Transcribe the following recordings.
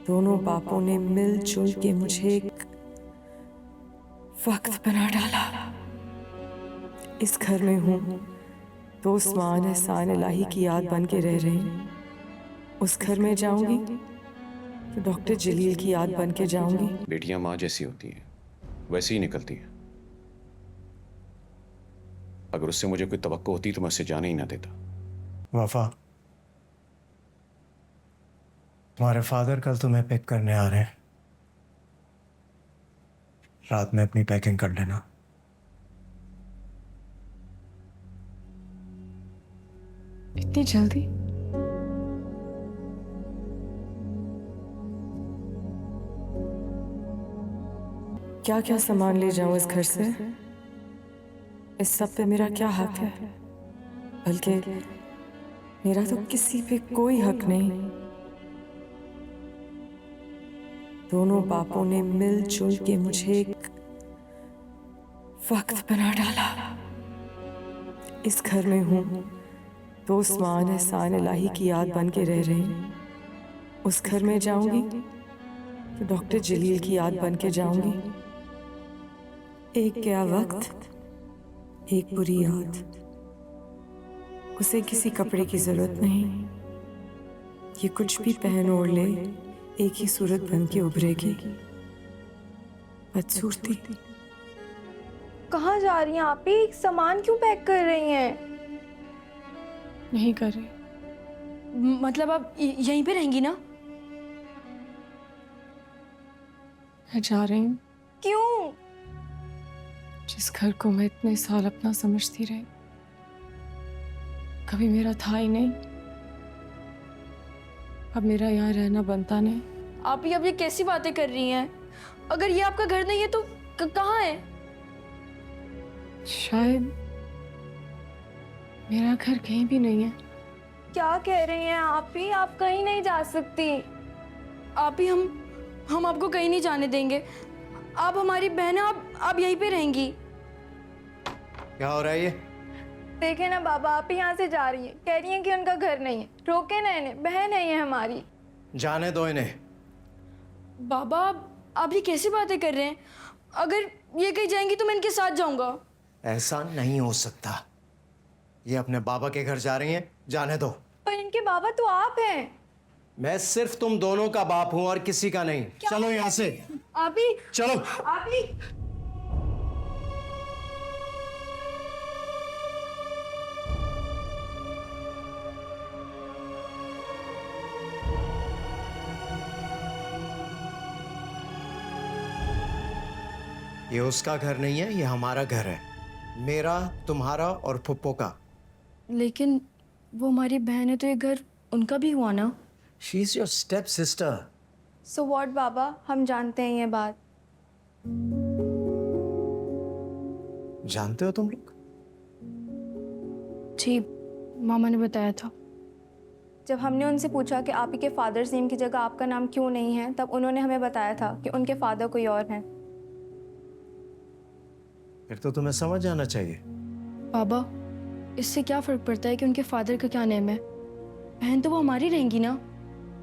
दोनों बापों ने मिलजुल के मुझे एक वक्त बना डाला। इस घर में हूँ तो उस्मान एहसान इलाही की याद बन के रह रही। उस घर में जाऊंगी तो डॉक्टर जलील की याद बन के जाऊंगी। बेटियां माँ जैसी होती हैं, वैसी ही निकलती हैं। अगर उससे मुझे कोई तवक्को होती तो मैं उससे जाने ही ना देता। वफा, तुम्हारे फादर कल तुम्हें पिक करने आ रहे हैं। रात में अपनी पैकिंग कर लेना। इतनी जल्दी? क्या क्या सामान ले जाऊं इस घर से? इस सब पे मेरा क्या हक है? बल्कि मेरा तो किसी पे कोई हक नहीं। दोनों बापों ने मिलजुल के मुझे एक वक्त बना डाला। इस घर में हूँ तो उस्मान एहसान इलाही की याद बन के रह रही। उस घर में जाऊंगी तो डॉक्टर जलील की याद बन के जाऊंगी। एक गया वक्त, एक बुरी याद। उसे किसी कपड़े की जरूरत नहीं। ये कुछ भी पहन ओढ़ ले, एक ही सूरत बन के उभरेगी, बदसूरती। कहाँ जा रही हैं आप ही? सामान क्यों पैक कर रही हैं? नहीं कर रही। मतलब आप यहीं पे रहेंगी ना? मैं जा रही हूँ। क्यों? जिस घर को मैं इतने साल अपना समझती रही, कभी मेरा था ही नहीं। अब मेरा यहाँ रहना बनता नहीं। आप ही अब ये कैसी बातें कर रही हैं? अगर ये आपका घर नहीं है तो कहाँ है? शायद मेरा घर कहीं भी नहीं है। क्या कह रही हैं आप ही? आप कहीं नहीं जा सकती। आप ही हम आपको कहीं नहीं जाने देंगे। आप हमारी बहन है, आप यहीं पे रहेंगी। क्या हो रहा है ये? देखे ना बाबा, आप ही यहाँ से जा रही हैं, कह रही हैं कि उनका घर नहीं है। रोके ना इन्हें, बहन है ये हमारी। जाने दो इन्हें। बाबा आप ये कैसी बातें कर रहे हैं? अगर ये कहीं जाएंगी तो मैं इनके साथ जाऊंगा। ऐसा नहीं हो सकता। ये अपने बाबा के घर जा रही हैं, जाने दो। पर इनके बाबा तो आप हैं। मैं सिर्फ तुम दोनों का बाप हूं और किसी का नहीं। चलो यहाँ से। आप ही चलो। आप ही ये उसका घर नहीं है, ये हमारा घर है। मेरा, तुम्हारा और फुप्पो का। लेकिन वो हमारी बहन है तो ये घर उनका भी हुआ ना। She is your step sister. So what बाबा, हम जानते हैं ये बात। जानते हो तुम लोग? जी, मामा ने बताया था। जब हमने उनसे पूछा कि आप ही के फादर्स नेम की जगह आपका नाम क्यों नहीं है, तब उन्होंने हमें बताया था कि उनके फादर कोई और हैं। फिर तो तुम्हें समझ जाना चाहिए। बाबा, इससे क्या फर्क पड़ता है कि उनके फादर का क्या नेम है? बहन तो वो हमारी रहेंगी ना,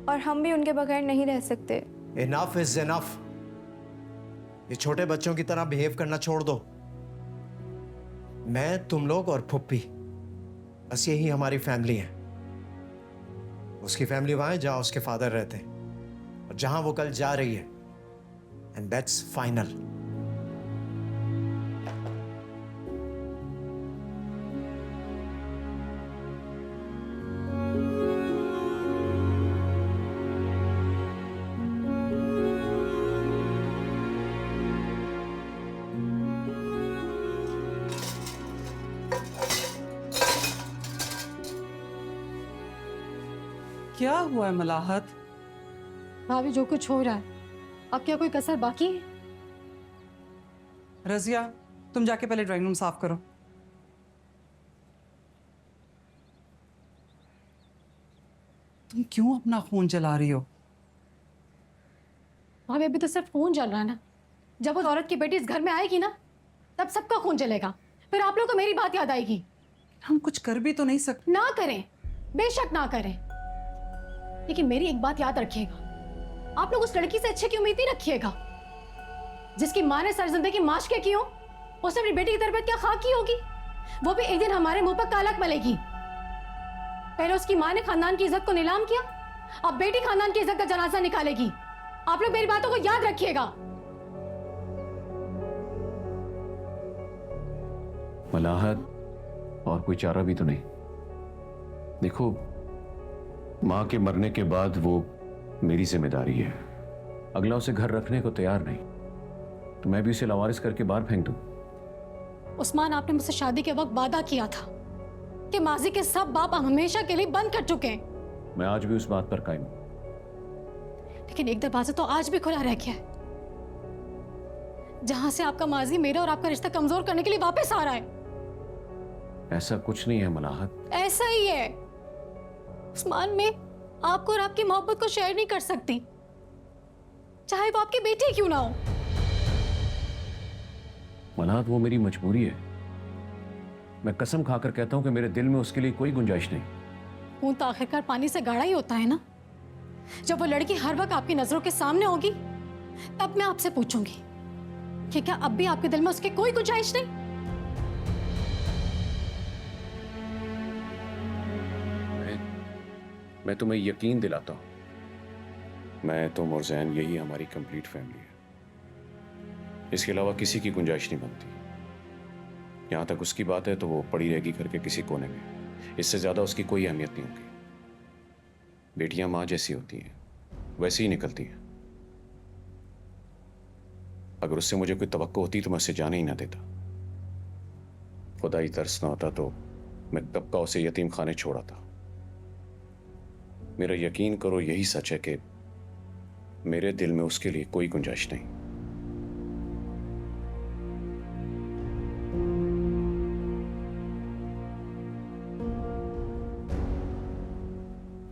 और हम भी उनके बगैर नहीं रह सकते। Enough is enough. ये छोटे बच्चों की तरह बिहेव करना छोड़ दो। मैं, तुम लोग और फुप्पी, बस यही हमारी फैमिली है। उसकी फैमिली वहां है जहां उसके फादर रहते हैं, और जहां वो कल जा रही है, एंड दैट्स फाइनल। क्या हुआ है मलाहत? भाभी, जो कुछ हो रहा है, अब क्या कोई कसर बाकी है? रजिया, तुम जाके पहले ड्राइंग रूम साफ करो। तुम क्यों अपना खून जला रही हो? भाभी, अभी तो सिर्फ खून जल रहा है ना। जब उस औरत की बेटी इस घर में आएगी ना, तब सबका खून जलेगा। फिर आप लोग को मेरी बात याद आएगी। हम कुछ कर भी तो नहीं सकते। ना करें, बेशक ना करें, लेकिन मेरी एक बात याद रखिएगा, आप लोग उस लड़की से अच्छे की उम्मीद नहीं रखिएगा जिसकी माँ ने सारी जिंदगी माशके की हो। उसने अपनी बेटी की तरबियत क्या खाक की होगी? वो भी एक दिन हमारे मुंह पर कालक मलेगी। पहले उसकी माँ ने खानदान की इज्जत को नीलाम किया, अब बेटी खानदान की इज्जत का जनाजा निकालेगी। आप लोग मेरी बातों को याद रखिएगा। मलाहत, और कोई चारा भी तो नहीं। देखो, मां के मरने के बाद वो मेरी जिम्मेदारी है। अगला उसे घर रखने को तैयार नहीं तो मैं भी उसे लावारिस करके बाहर फेंक दूं। उस्मान, आपने मुझसे शादी के वक्त वादा किया था कि माजी के सब बाप हम हमेशा के लिए बंद कर चुके हैं। मैं आज भी उस बात पर कायम हूं। लेकिन एक दरवाजा तो आज भी खुला रह गया है, जहां से आपका माजी मेरा और आपका रिश्ता कमजोर करने के लिए वापस आ रहा है। ऐसा कुछ नहीं है मलाहत। ऐसा ही है उस्मान। मैं आपको और आपकी मोहब्बत को शेयर नहीं कर सकती, चाहे वो आपकी बेटी क्यों ना हो। मलाहत, वो मेरी मजबूरी है। मैं कसम खाकर कहता हूं कि मेरे दिल में उसके लिए कोई गुंजाइश नहीं। खून तो आखिरकार पानी से गाढ़ा ही होता है ना। जब वो लड़की हर वक्त आपकी नजरों के सामने होगी तब मैं आपसे पूछूंगी कि क्या अब भी आपके दिल में उसकी कोई गुंजाइश नहीं? मैं तुम्हें यकीन दिलाता हूं, मैं, तुम और जैन, यही हमारी कंप्लीट फैमिली है। इसके अलावा किसी की गुंजाइश नहीं बनती। यहां तक उसकी बात है तो वो पड़ी रहेगी करके किसी कोने में। इससे ज्यादा उसकी कोई अहमियत नहीं होगी। बेटियां मां जैसी होती हैं, वैसी ही निकलती हैं। अगर उससे मुझे कोई तवक्को होती तो मैं उसे जाने ही ना देता। खुदा ही तरस ना होता तो मैं कब का उसे यतीम खाने छोड़ा था। मेरा यकीन करो, यही सच है कि मेरे दिल में उसके लिए कोई गुंजाइश नहीं।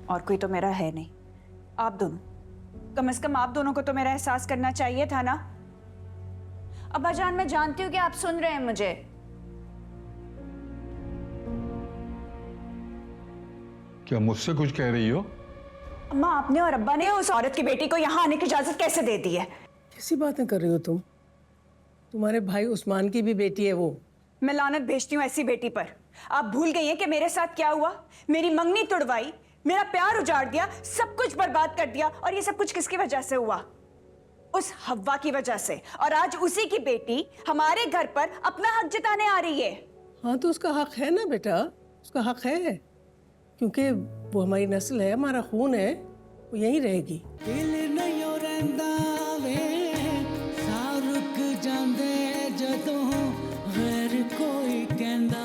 और कोई तो मेरा है नहीं, आप दोनों। कम से कम आप दोनों को तो मेरा एहसास करना चाहिए था ना। अब्बा जान, मैं जानती हूँ कि आप सुन रहे हैं मुझे। क्या मुझसे कुछ कह रही हो? अम्मा, आपने और अब्बा ने उस औरत की बेटी को यहाँ आने की इजाजत कैसे दे दी है? कैसी बातें कर रही हो तुम? तुम्हारे भाई उस्मान की भी बेटी है वो। मैं लानत भेजती हूँ ऐसी बेटी पर। आप भूल गई हैं कि मेरे साथ क्या हुआ? मेरी मंगनी तुड़वाई, मेरा प्यार उजाड़ दिया, सब कुछ बर्बाद कर दिया। और ये सब कुछ किसकी वजह से हुआ? उस हव्वा की वजह से। और आज उसी की बेटी हमारे घर पर अपना हक जताने आ रही है। हाँ तो उसका हक है ना बेटा, उसका हक है, क्योंकि वो हमारी नस्ल है, हमारा खून है, वो यहीं रहेगी। दिल नहीं रहंदा वे सारुक जांदे जदों गैर कोई कहंदा